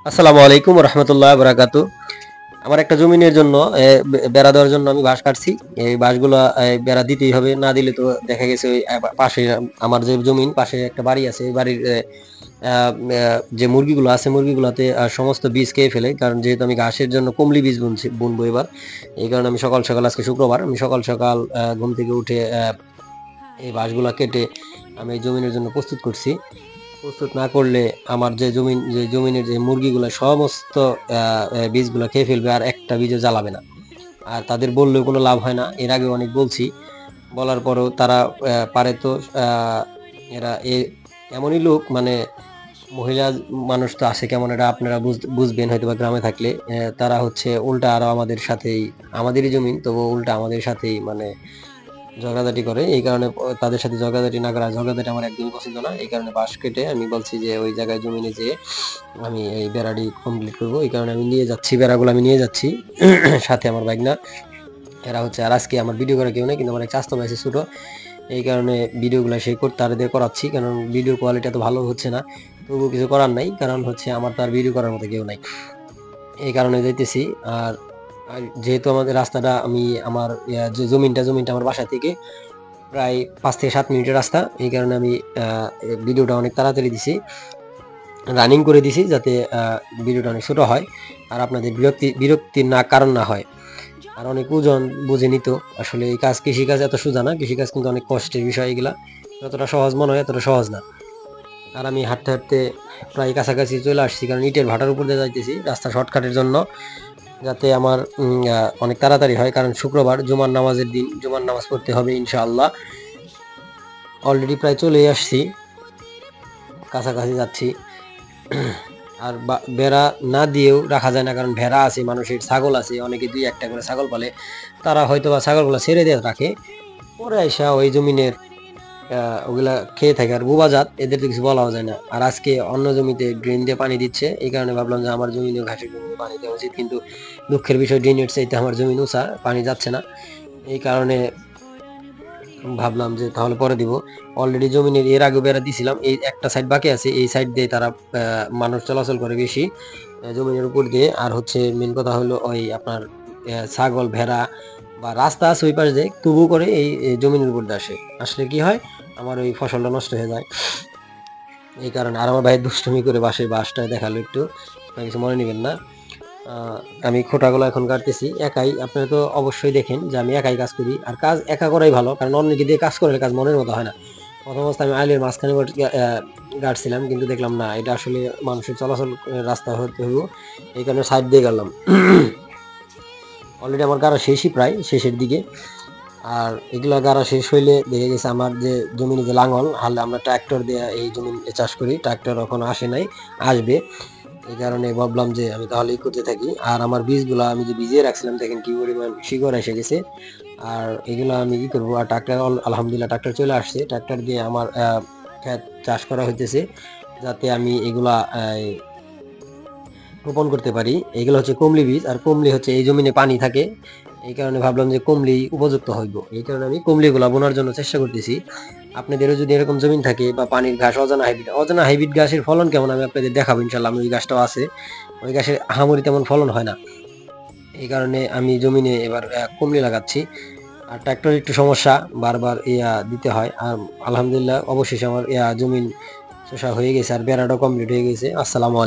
আসসালামু আলাইকুম রহমতুল্লাহ বরাকাতু। আমার একটা জমিনের জন্য বেড়া দেওয়ার জন্য আমি বাঁশ কাটছি। এই বাঁশগুলো বেড়া দিতেই হবে, না দিলে তো দেখা গেছে ওই পাশে আমার যে জমিন পাশে একটা বাড়ি আছে, এই বাড়ির যে মুরগিগুলো আছে মুরগিগুলোতে সমস্ত বীজ খেয়ে ফেলে। কারণ যেহেতু আমি ঘাসের জন্য কমলি বীজ বুনবো এবার, এই কারণে আমি সকাল সকাল, আজকে শুক্রবার, আমি সকাল সকাল ঘুম থেকে উঠে এই বাঁশগুলা কেটে আমি এই জমিনের জন্য প্রস্তুত করছি। প্রস্তুত না করলে আমার যে জমিনের যে মুরগিগুলো সমস্ত বীজগুলো খেয়ে ফেলবে, আর একটা বীজও জ্বালাবে না। আর তাদের বললেও কোনো লাভ হয় না, এর আগে অনেক বলছি, বলার পরেও তারা পারে তো। এরা এমনই লোক, মানে মহিলা মানুষ তো আছে কেমন, এটা আপনারা বুঝবেন হয়তো বা গ্রামে থাকলে। তারা হচ্ছে উল্টা আরো আমাদের সাথেই, আমাদেরই জমিন তবু উল্টা আমাদের সাথেই মানে ঝগড়াঝাটি করে। এই কারণে তাদের সাথে ঝগড়াঝাটি না করা, ঝগড়াঝাটি আমার একদমই পছন্দ না। এই কারণে বাঁশ কেটে আমি বলছি যে ওই জায়গায় জমিনে যেয়ে আমি এই বেড়াটি কমপ্লিট করবো। এই কারণে আমি নিয়ে যাচ্ছি, বেড়াগুলো আমি নিয়ে যাচ্ছি সাথে আমার বাইক না। এরা হচ্ছে, আর আজকে আমার ভিডিও করা কেউ নেই, কিন্তু আমার এক চাস্তো ভাই আছে ছোট, এই কারণে ভিডিওগুলো সেই করতে তাদের করাচ্ছি। কারণ ভিডিও কোয়ালিটি এত ভালো হচ্ছে না, তবুও কিছু করার নাই, কারণ হচ্ছে আমার তার ভিডিও করার মতো কেউ নাই, এই কারণে যাইতেছি। আর আর যেহেতু আমাদের রাস্তাটা, আমি আমার যে জমিনটা আমার বাসা থেকে প্রায় 5 থেকে 7 মিনিটের রাস্তা, এই কারণে আমি ভিডিওটা অনেক তাড়াতাড়ি দিছি, রানিং করে দিছি, যাতে ভিডিওটা অনেক ছোট হয় আর আপনাদের বিরক্তির কারণ না হয়। আর অনেক ওজন বুঝে নিত। আসলে এই কাজ, কৃষিকাজ এত সোজা না, কৃষিকাজ কিন্তু অনেক কষ্টের বিষয়। এগুলা যতটা সহজ মনে হয় এতটা সহজ না। আর আমি হাঁটতে হাঁটতে প্রায় কাছাকাছি চলে আসছি, কারণ ইটের ভাটার উপর দিয়ে যাইতেছি রাস্তা শর্টকাটের জন্য, যাতে আমার অনেক তাড়াতাড়ি হয়। কারণ শুক্রবার জুমার নামাজের দিন, জুমার নামাজ পড়তে হবে ইনশাআল্লাহ। অলরেডি প্রায় চলে আসছি, কাছাকাছি যাচ্ছি। আর বেড়া না দিয়েও রাখা যায় না, কারণ ভেড়া আছে, মানুষের ছাগল আছে, অনেকে 2-1টা করে ছাগল পালে, তারা হয়তো বা ছাগলগুলো ছেড়ে দিয়ে রাখে, পরে আইসা ওই জমিনের ওগুলা খেয়ে থাকে। আর বোবাজাত, এদের তো কিছু বলাও যায় না। আর আজকে অন্য জমিতে ড্রেন দিয়ে পানি দিচ্ছে, এই কারণে ভাবলাম যে আমার জমিনে, ঘাসের জমিতে পানি দেওয়া উচিত, কিন্তু দুঃখের বিষয় ড্রেনের চাইতে আমার জমি উঁচা, পানি যাচ্ছে না। এই কারণে ভাবলাম যে তাহলে পরে দিব। অলরেডি জমিনের এর আগে বেড়া দিছিলাম, এই একটা সাইড বাকি আছে, এই সাইড দিয়ে তারা মানুষ চলাচল করে বেশি জমিনের উপর দিয়ে। আর হচ্ছে মেন কথা হলো ওই আপনার ছাগল ভেড়া বা রাস্তা আছে ওই পাশ দিয়ে, তবু করে এই জমিনের উপর দিয়ে আসে। আসলে কি হয়, আমার ওই ফসলটা নষ্ট হয়ে যায়। এই কারণে আর আমার ভাই দুষ্টুমি করে বাসটা দেখালো একটু, কিছু মনে নেবেন না। আমি খোটাগুলো এখন কাটতেছি একাই। আপনারা তো অবশ্যই দেখেন যে আমি একাই কাজ করি, আর কাজ একা করাই ভালো, কারণ অন্যকে দিয়ে কাজ করলে কাজ মনের মতো হয় না। প্রথম অবস্থায় আমি আইলের মাঝখানে গাড়ছিলাম, কিন্তু দেখলাম না, এটা আসলে মানুষের চলাচল রাস্তা হতে হইব, এই কারণে সাইড দিয়ে গেলাম। অলরেডি আমার গাড়া শেষই, প্রায় শেষের দিকে। আর এগুলা গাড়া শেষ হইলে দেখে গেছে আমার যে জমিনে যে লাঙল হাল, আমরা ট্রাক্টর দিয়ে এই জমি চাষ করি, ট্রাক্টর এখন আসে নাই, আসবে। এই কারণে ভাবলাম যে আমি তাহলেই করতে থাকি। আর আমার বীজগুলা আমি যে ভিজিয়ে রাখছিলাম, দেখেন কি পরিমাণ শিকড় এসে গেছে। আর এগুলো আমি কি করবো, আর ট্রাক্টর, আলহামদুলিল্লাহ ট্রাক্টর চলে আসছে, ট্রাক্টর দিয়ে আমার ক্ষেত চাষ করা হইতেছে, যাতে আমি এগুলা রোপণ করতে পারি। এগুলো হচ্ছে কমলি বীজ, আর কমলি হচ্ছে এই জমিনে পানি থাকে, এই কারণে ভাবলাম যে কমলি উপযুক্ত হইব, এই কারণে আমি কমলি গুলা বোনার জন্য চেষ্টা করতেছি। আপনাদেরও যদি এরকম জমিন থাকে বা পানির ঘাস, অজানা হাইব্রিড ঘাসের ফলন কেমন আমি আপনাদের দেখাবো ইনশাল্লাহ। আমি ওই গাছটাও আছে, ওই গাছের আহামরি তেমন ফলন হয় না, এই কারণে আমি জমিনে এবার কমলি লাগাচ্ছি। আর ট্রাক্টর একটু সমস্যা, বারবার দিতে হয়। আর আলহামদুলিল্লাহ অবশেষে আমার জমিন চষা হয়ে গেছে, আর বেড়াটাও কমপ্লিট হয়ে গেছে। আসসালামু আলাইকুম।